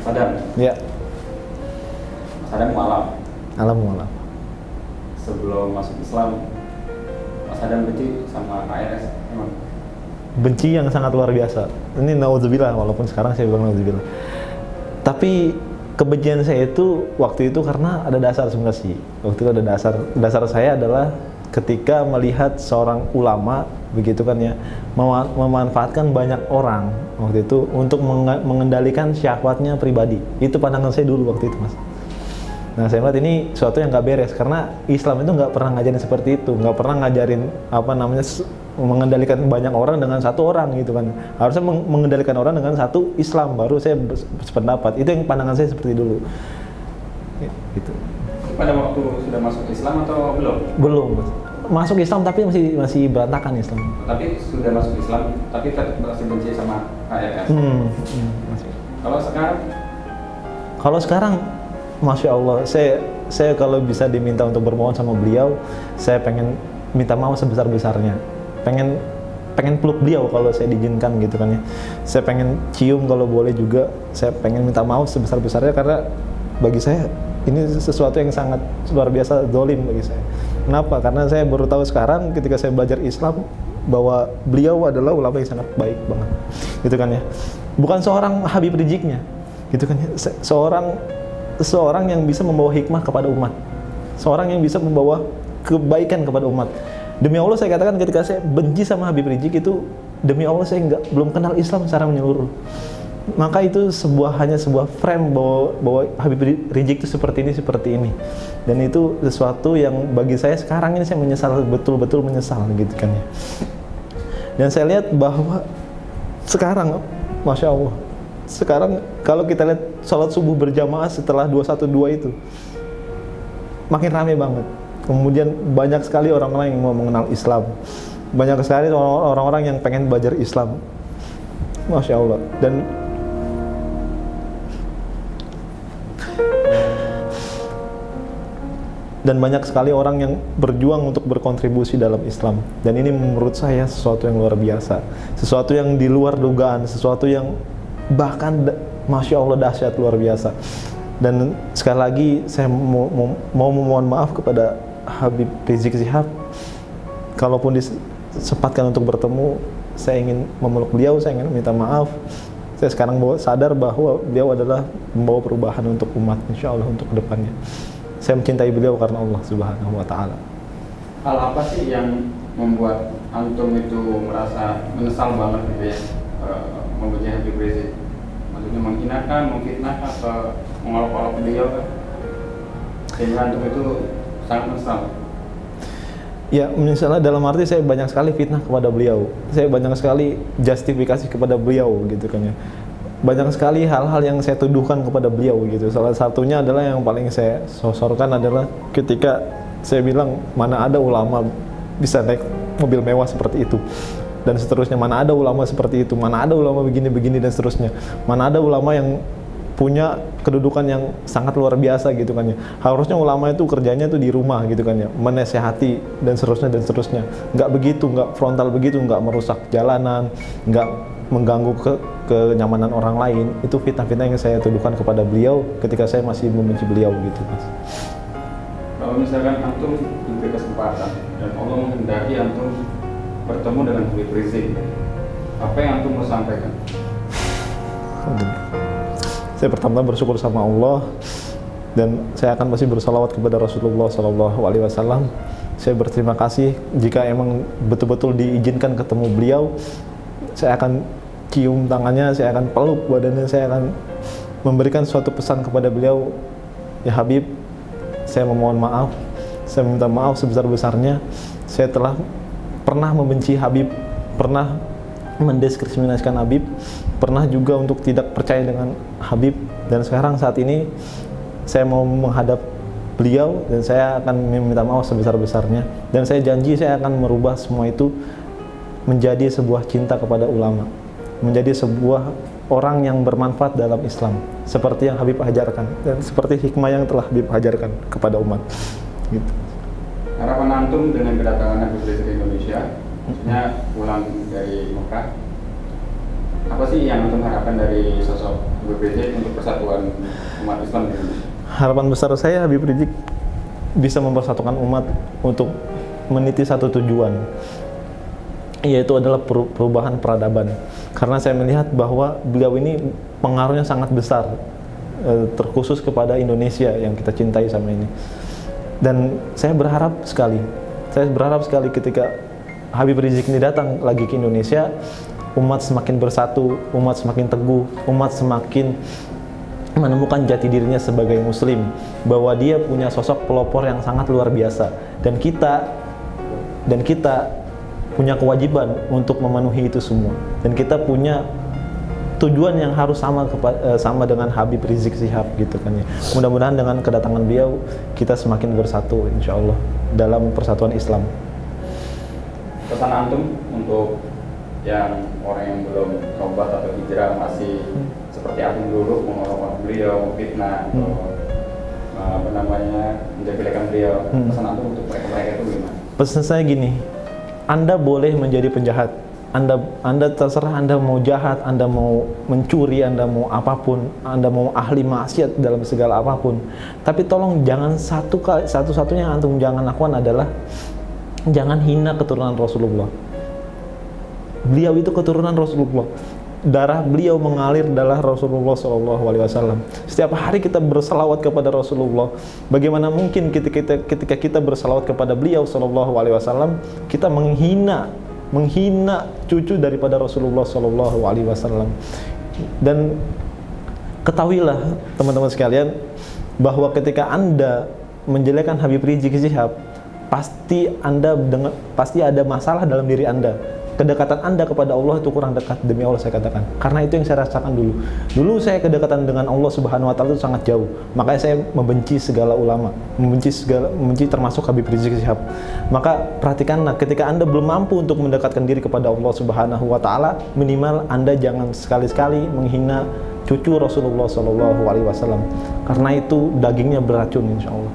Adam. Ya. Mas Adam mualaf. Alam mualaf. Sebelum masuk Islam, Mas Adam benci sama KRS emang? Benci yang sangat luar biasa. Ini naudzubillah, walaupun sekarang saya bilang naudzubillah. Tapi kebencian saya itu waktu itu karena ada dasar sebenarnya sih. Waktu itu ada dasar saya adalah ketika melihat seorang ulama begitu kan ya, memanfaatkan banyak orang waktu itu untuk mengendalikan syahwatnya pribadi. Itu pandangan saya dulu waktu itu, Mas. Nah, saya melihat ini sesuatu yang nggak beres karena Islam itu nggak pernah ngajarin seperti itu, nggak pernah ngajarin mengendalikan banyak orang dengan satu orang gitu kan. Harusnya mengendalikan orang dengan satu Islam, baru saya berpendapat. Itu yang pandangan saya seperti dulu. Gitu. Pada waktu sudah masuk Islam atau belum? Belum, Mas. Masuk Islam tapi masih berantakan Islam. Tapi sudah masuk Islam, tapi tetap masih benci sama KRS. Masih. Kalau sekarang, Masya Allah, saya kalau bisa diminta untuk bermohon sama beliau, saya pengen minta maaf sebesar-besarnya. Pengen peluk beliau kalau saya diizinkan gitu kan ya. Saya pengen cium kalau boleh juga. Saya pengen minta maaf sebesar-besarnya karena bagi saya ini sesuatu yang sangat luar biasa zalim bagi saya. Kenapa? Karena saya baru tahu sekarang ketika saya belajar Islam bahwa beliau adalah ulama yang sangat baik banget. Gitu kan ya. Bukan seorang Habib Rijiknya. Gitu kan ya. Seorang yang bisa membawa hikmah kepada umat, seorang yang bisa membawa kebaikan kepada umat. Demi Allah saya katakan ketika saya benci sama Habib Rijik itu, demi Allah saya belum kenal Islam secara menyeluruh. Maka itu hanya sebuah frame bahwa Habib Rijik itu seperti ini. Dan itu sesuatu yang bagi saya sekarang ini saya menyesal, betul-betul menyesal gitu kan ya. Dan saya lihat bahwa sekarang, Masya Allah, sekarang kalau kita lihat sholat subuh berjamaah setelah 212 itu makin ramai banget. Kemudian banyak sekali orang-orang yang mau mengenal Islam, banyak sekali orang-orang yang pengen belajar Islam, Masya Allah. Dan banyak sekali orang yang berjuang untuk berkontribusi dalam Islam. Dan ini menurut saya sesuatu yang luar biasa, sesuatu yang di luar dugaan, sesuatu yang bahkan Masya Allah dahsyat luar biasa. Dan sekali lagi saya mau memohon maaf kepada Habib Rizik Syihab. Kalaupun disempatkan untuk bertemu, saya ingin memeluk beliau, saya ingin minta maaf. Saya sekarang sadar bahwa beliau adalah membawa perubahan untuk umat, insya Allah untuk kedepannya. Saya mencintai beliau karena Allah Subhanahu wa Ta'ala. Hal apa sih yang membuat antum itu merasa menyesal banget gitu ya, membenci Habib Rizik? Maksudnya menghinakan, memfitnah, atau mengolok-olok beliau kan? Sehingga antum itu sangat menyesal. Ya, misalnya dalam arti saya banyak sekali fitnah kepada beliau. Saya banyak sekali justifikasi kepada beliau gitu kan ya. Banyak sekali hal-hal yang saya tuduhkan kepada beliau gitu. Salah satunya adalah yang paling saya sosorkan adalah ketika saya bilang mana ada ulama bisa naik mobil mewah seperti itu. Dan seterusnya, mana ada ulama seperti itu, mana ada ulama begini-begini dan seterusnya, mana ada ulama yang punya kedudukan yang sangat luar biasa gitu kan ya. Harusnya ulama itu kerjanya tuh di rumah gitu kan ya, menasehati dan seterusnya. Nggak begitu, nggak frontal begitu, nggak merusak jalanan, nggak mengganggu kenyamanan orang lain. Itu fitnah-fitnah yang saya tuduhkan kepada beliau ketika saya masih membenci beliau gitu, Mas. Kalau misalkan antum diberi kesempatan dan Allah menghendaki antum bertemu dengan Habib Rizik, apa yang antum mau sampaikan? Saya pertama bersyukur sama Allah, dan saya akan masih bersalawat kepada Rasulullah SAW. Saya berterima kasih jika emang betul-betul diizinkan ketemu beliau. Saya akan cium tangannya, saya akan peluk badannya, saya akan memberikan suatu pesan kepada beliau. Ya Habib, saya memohon maaf, saya minta maaf sebesar-besarnya. Saya telah pernah membenci Habib, pernah mendiskriminasikan Habib, pernah juga untuk tidak percaya dengan Habib. Dan sekarang saat ini saya mau menghadap beliau dan saya akan meminta maaf sebesar-besarnya. Dan saya janji saya akan merubah semua itu menjadi sebuah cinta kepada ulama, menjadi sebuah orang yang bermanfaat dalam Islam, seperti yang Habib ajarkan dan seperti hikmah yang telah Habib ajarkan kepada umat. Gitu. Harapan antum dengan kedatangan Habib Rizik ke Indonesia, maksudnya pulang dari Mekah, Apa sih yang antum harapkan dari sosok Habib Rizik untuk persatuan umat Islam di Indonesia? Harapan besar saya Habib Rizik bisa mempersatukan umat untuk meniti satu tujuan, yaitu adalah perubahan peradaban. Karena saya melihat bahwa beliau ini pengaruhnya sangat besar, terkhusus kepada Indonesia yang kita cintai sama ini. Dan saya berharap sekali ketika Habib Rizik ini datang lagi ke Indonesia, umat semakin bersatu, umat semakin teguh, umat semakin menemukan jati dirinya sebagai muslim, bahwa dia punya sosok pelopor yang sangat luar biasa, dan kita punya kewajiban untuk memenuhi itu semua, dan kita punya tujuan yang harus sama dengan Habib Rizik Syihab gitu kan ya. Mudah-mudahan dengan kedatangan beliau kita semakin bersatu insya Allah dalam persatuan Islam. Pesan antum untuk yang orang yang belum tobat atau hijrah, masih seperti antum dulu, mengolok beliau, fitnah, atau menjelek-jelekan beliau, pesan antum untuk mereka itu gimana? Pesan saya gini, Anda boleh menjadi penjahat, Anda terserah, Anda mau jahat, Anda mau mencuri, Anda mau apapun, Anda mau ahli maksiat dalam segala apapun, tapi tolong jangan satu-satunya yang antum jangan lakukan adalah jangan hina keturunan Rasulullah. Beliau itu keturunan Rasulullah, darah beliau mengalir darah Rasulullah SAW. Setiap hari kita bersalawat kepada Rasulullah. Bagaimana mungkin ketika kita bersalawat kepada beliau SAW, kita menghina cucu daripada Rasulullah SAW. Dan ketahuilah teman-teman sekalian, bahwa ketika Anda menjelekkan Habib Rizik Syihab, pasti ada masalah dalam diri Anda. Kedekatan Anda kepada Allah itu kurang dekat, demi Allah saya katakan. Karena itu yang saya rasakan dulu. Dulu saya kedekatan dengan Allah Subhanahu wa taala itu sangat jauh. Makanya saya membenci segala ulama, membenci termasuk Habib Rizik Syihab. Maka perhatikanlah, ketika Anda belum mampu untuk mendekatkan diri kepada Allah Subhanahu wa taala, minimal Anda jangan sekali-sekali menghina cucu Rasulullah SAW. Karena itu dagingnya beracun insyaallah.